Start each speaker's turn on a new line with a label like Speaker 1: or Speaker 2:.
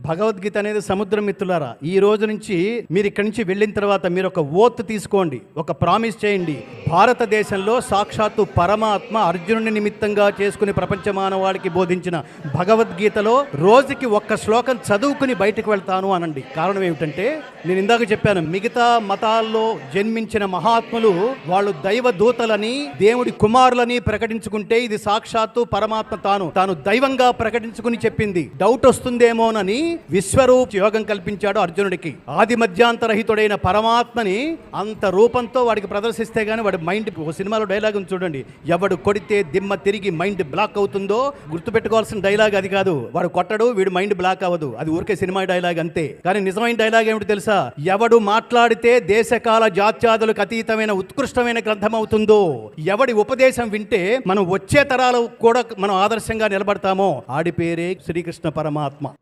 Speaker 1: భగవద్గీత అనేది సముద్రం మిత్రులారా. ఈ రోజు నుంచి మీరు ఇక్కడి నుంచి వెళ్ళిన తర్వాత మీరు ఒక ఓత్ తీసుకోండి, ఒక ప్రామిస్ చేయండి. భారతదేశంలో సాక్షాత్తు పరమాత్మ అర్జునుని నిమిత్తంగా చేసుకుని ప్రపంచ మానవాళికి బోధించిన భగవద్గీతలో రోజుకి ఒక్క శ్లోకం చదువుకుని బయటకు వెళ్తాను అనండి. కారణం ఏమిటంటే, నేను ఇందాక చెప్పాను, మిగతా మతాల్లో జన్మించిన మహాత్ములు వాళ్ళు దైవ దూతలని, దేవుడి కుమారులని ప్రకటించుకుంటే, ఇది సాక్షాత్తు పరమాత్మ తాను దైవంగా ప్రకటించుకుని చెప్పింది. డౌట్ వస్తుందేమోనని విశ్వరూప యోగం కల్పించాడు అర్జునుడికి. ఆది మధ్యాంతరహితుడైన పరమాత్మని అంత రూపంతో వాడికి ప్రదర్శిస్తే గానీ వాడి మైండ్, ఒక సినిమాలో డైలాగ్ ఉంది చూడండి, ఎవడు కొడితే దిమ్మ తిరిగి మైండ్ బ్లాక్ అవుతుందో, గుర్తుపెట్టుకోవాల్సిన డైలాగ్ అది కాదు. వాడు కొట్టడు, వీడు మైండ్ బ్లాక్ అవ్వదు, అది ఊరికే సినిమా డైలాగ్ అంతే. కానీ నిజమైన డైలాగ్ ఏమిటి తెలుసా? ఎవడు మాట్లాడితే దేశకాల జాత్యాదులకు అతీతమైన ఉత్కృష్టమైన గ్రంథం అవుతుందో, ఎవడి ఉపదేశం వింటే మనం వచ్చే తరాలు కూడా మనం ఆదర్శంగా నిలబడతామో, ఆడి పేరే శ్రీకృష్ణ పరమాత్మ.